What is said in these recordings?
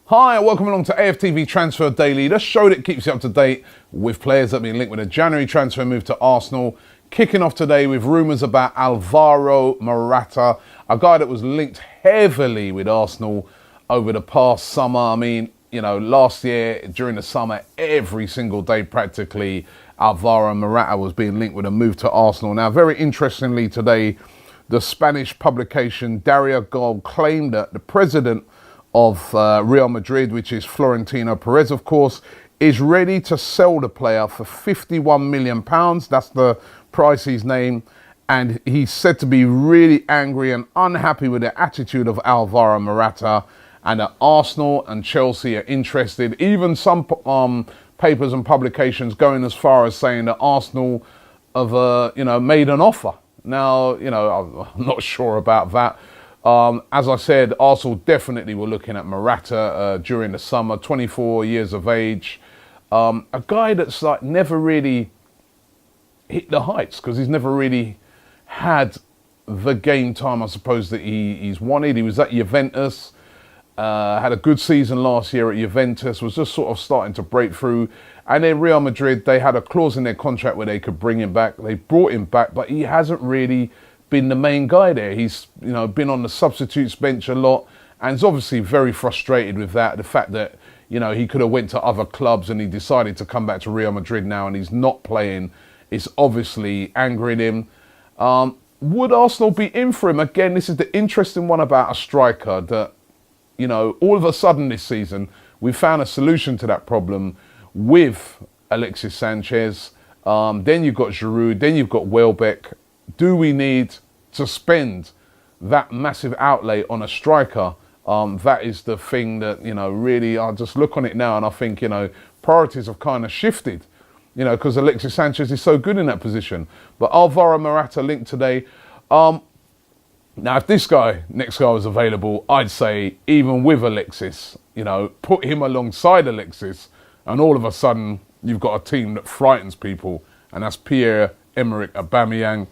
Hi, and welcome along to AFTV Transfer Daily, the show that keeps you up to date with players that have been linked with a January transfer move to Arsenal. Kicking off today with rumours about Alvaro Morata, a guy that was linked heavily with Arsenal over the past summer. I mean, you know, last year during the summer, every single day practically, Alvaro Morata was being linked with a move to Arsenal. Now, very interestingly today, the Spanish publication Diario Gol claimed that the president of Real Madrid, which is Florentino Perez, of course, is ready to sell the player for £51 million. That's the price he's named. And he's said to be really angry and unhappy with the attitude of Alvaro Morata, and that Arsenal and Chelsea are interested. Even some papers and publications going as far as saying that Arsenal have, made an offer. Now, I'm not sure about that. As I said, Arsenal definitely were looking at Morata during the summer, 24 years of age. A guy that's like never really hit the heights because he's never really had the game time, I suppose, that he's wanted. He was at Juventus, had a good season last year at Juventus, was just sort of starting to break through. And then Real Madrid, they had a clause in their contract where they could bring him back. They brought him back, but he hasn't really been the main guy there. He's, been on the substitutes bench a lot, and he's obviously very frustrated with that. The fact that, he could have went to other clubs and he decided to come back to Real Madrid now and he's not playing. It's obviously angering him. Would Arsenal be in for him? Again, this is the interesting one about a striker that, all of a sudden this season, we found a solution to that problem with Alexis Sanchez. Then you've got Giroud, then you've got Welbeck. Do we need to spend that massive outlay on a striker? That is the thing that, really, I just look on it now and I think, priorities have kind of shifted, because Alexis Sanchez is so good in that position. But Alvaro Morata linked today. Now, if this next guy was available, I'd say even with Alexis, put him alongside Alexis, and all of a sudden you've got a team that frightens people, and that's Pierre-Emerick Aubameyang.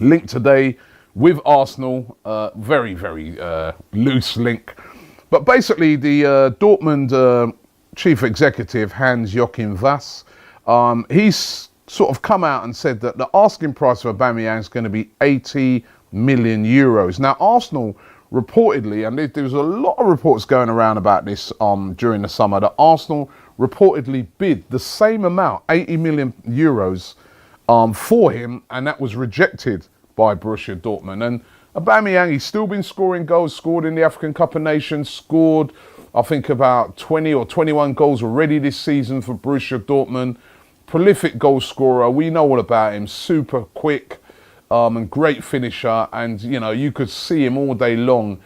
Linked today with Arsenal, very, very loose link. But basically, the Dortmund chief executive, Hans-Joachim Wass, he's sort of come out and said that the asking price for Aubameyang is going to be 80 million euros. Now, Arsenal reportedly, and there was a lot of reports going around about this during the summer, that Arsenal reportedly bid the same amount, 80 million euros, for him, and that was rejected by Borussia Dortmund. And Aubameyang, he's still been scoring goals, scored in the African Cup of Nations, scored, I think, about 20 or 21 goals already this season for Borussia Dortmund. Prolific goal scorer, we know all about him, super quick and great finisher, and, you could see him all day long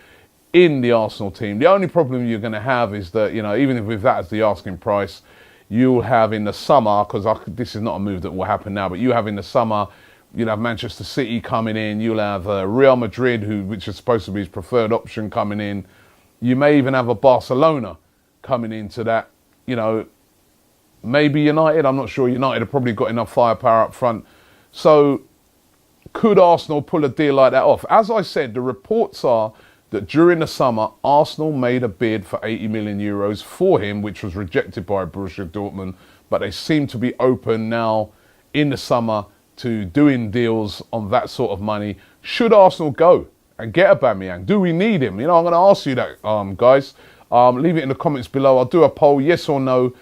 in the Arsenal team. The only problem you're going to have is that, even if with that as the asking price, you'll have in the summer, because this is not a move that will happen now, but you have in the summer, you'll have Manchester City coming in, you'll have Real Madrid, which is supposed to be his preferred option, coming in. You may even have a Barcelona coming into that, maybe United, I'm not sure. United have probably got enough firepower up front. So could Arsenal pull a deal like that off? As I said, the reports are that during the summer, Arsenal made a bid for 80 million euros for him, which was rejected by Borussia Dortmund. But they seem to be open now in the summer to doing deals on that sort of money. Should Arsenal go and get Aubameyang? Do we need him? I'm going to ask you that, guys. Leave it in the comments below. I'll do a poll, yes or no.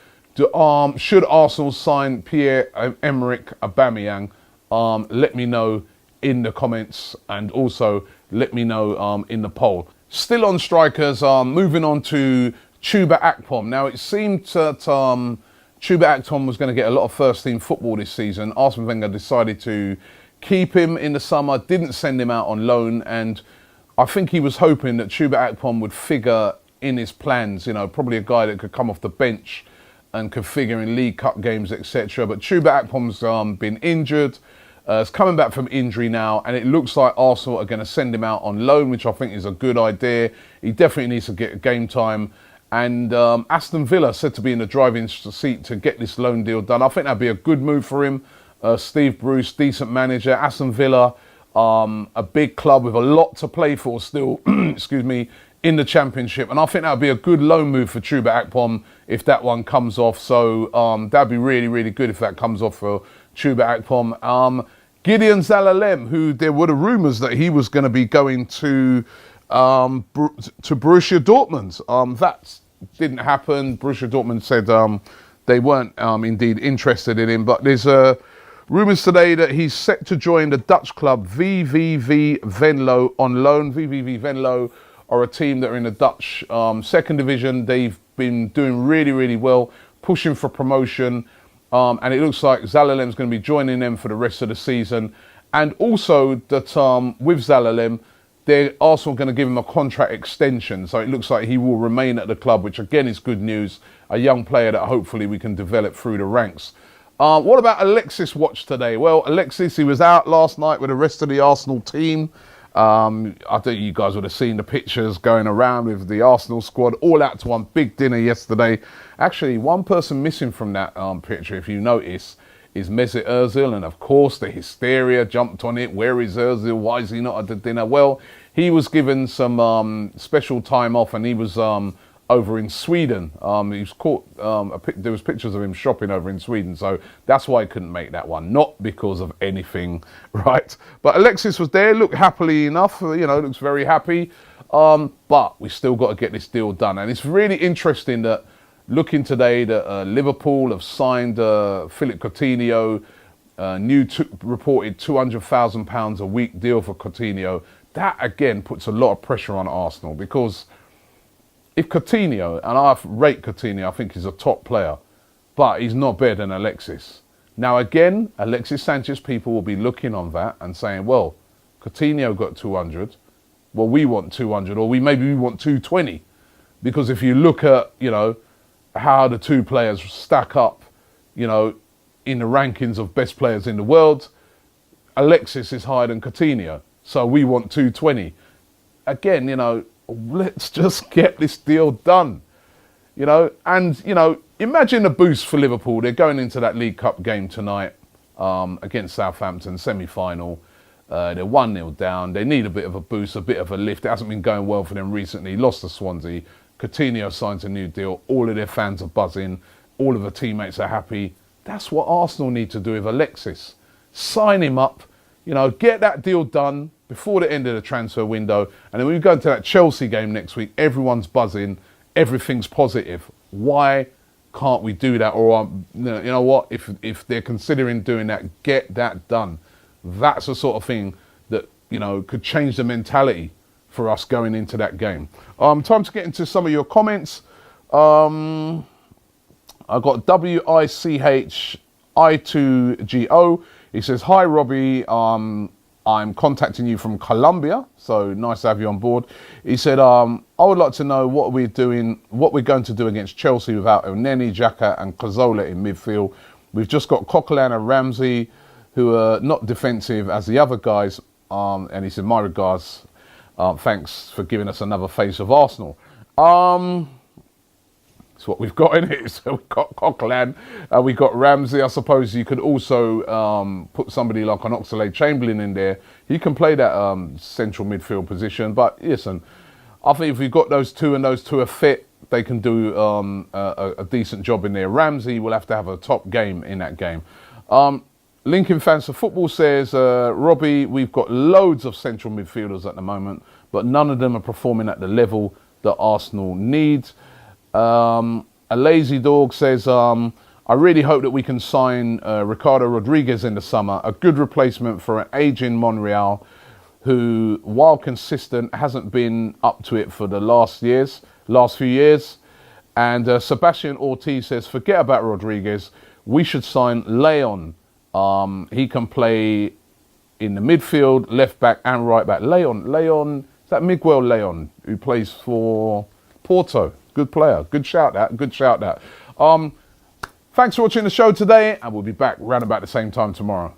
Should Arsenal sign Pierre-Emerick Aubameyang? Let me know in the comments, and also let me know in the poll. Still on strikers, moving on to Chuba Akpom. Now, it seemed that Chuba Akpom was going to get a lot of first-team football this season. Arsene Wenger decided to keep him in the summer, didn't send him out on loan, and I think he was hoping that Chuba Akpom would figure in his plans, probably a guy that could come off the bench and could figure in League Cup games, etc. But Chuba Akpom's been injured. He's coming back from injury now, and it looks like Arsenal are going to send him out on loan, which I think is a good idea. He definitely needs to get game time. And Aston Villa said to be in the driving seat to get this loan deal done. I think that'd be a good move for him. Steve Bruce, decent manager. Aston Villa, a big club with a lot to play for still, excuse me, in the Championship. And I think that would be a good loan move for Chuba Akpom if that one comes off. So that'd be really, really good if that comes off for Chuba Akpom. Gideon Zalalem, who there were the rumours that he was going to be going to Borussia Dortmund. That didn't happen. Borussia Dortmund said they weren't indeed interested in him. But there's rumours today that he's set to join the Dutch club VVV Venlo on loan. VVV Venlo are a team that are in the Dutch second division. They've been doing really, really well, pushing for promotion. And it looks like Zalalem's going to be joining them for the rest of the season. And also that with Zalalem, Arsenal going to give him a contract extension. So it looks like he will remain at the club, which again is good news. A young player that hopefully we can develop through the ranks. What about Alexis Watch today? Well, Alexis, he was out last night with the rest of the Arsenal team. I think you guys would have seen the pictures going around with the Arsenal squad all out to one big dinner yesterday. Actually, one person missing from that picture, if you notice, is Mesut Ozil. And of course, the hysteria jumped on it. Where is Ozil? Why is he not at the dinner? Well, he was given some special time off and he was over in Sweden. He was caught, there was pictures of him shopping over in Sweden. So that's why I couldn't make that one. Not because of anything, right? But Alexis was there, looked happily enough, looks very happy. But we still got to get this deal done. And it's really interesting that looking today that Liverpool have signed Philip Coutinho, reported £200,000 a week deal for Coutinho. That again puts a lot of pressure on Arsenal because if Coutinho, and I rate Coutinho, I think he's a top player, but he's not better than Alexis. Now again, Alexis Sanchez people will be looking on that and saying, well, Coutinho got 200, well we want 200, or maybe we want 220. Because if you look at, how the two players stack up, in the rankings of best players in the world, Alexis is higher than Coutinho. So we want 220. Again, let's just get this deal done. Imagine a boost for Liverpool. They're going into that League Cup game tonight against Southampton, semi-final. They're 1-0 down. They need a bit of a boost, a bit of a lift. It hasn't been going well for them recently. Lost to Swansea. Coutinho signs a new deal. All of their fans are buzzing. All of the teammates are happy. That's what Arsenal need to do with Alexis. Sign him up. Get that deal done before the end of the transfer window. And then when we go into that Chelsea game next week, everyone's buzzing. Everything's positive. Why can't we do that? Or, you know what? If they're considering doing that, get that done. That's the sort of thing that, could change the mentality for us going into that game. Time to get into some of your comments. I got WICHI2GO. He says, hi, Robbie. I'm contacting you from Colombia. So nice to have you on board. He said, I would like to know what we're going to do against Chelsea without Elneny, Xhaka and Cazorla in midfield. We've just got Coquelin and Ramsey, who are not defensive as the other guys. And he said, my regards. Thanks for giving us another face of Arsenal. It's what we've got in it. So we've got Coquelin, we've got Ramsey. I suppose you could also put somebody like an Oxlade-Chamberlain in there. He can play that central midfield position. But listen, I think if we've got those two and those two are fit, they can do a decent job in there. Ramsey will have to have a top game in that game. Lincoln Fans for Football says, Robbie, we've got loads of central midfielders at the moment, but none of them are performing at the level that Arsenal needs. A Lazy Dog says, I really hope that we can sign Ricardo Rodriguez in the summer, a good replacement for an aging Monreal who, while consistent, hasn't been up to it for the last few years. And Sebastian Ortiz says, forget about Rodriguez. We should sign Leon. He can play in the midfield, left back and right back. Leon, is that Miguel Leon, who plays for Porto? Good player. Good shout that. Thanks for watching the show today, and we'll be back round about the same time tomorrow.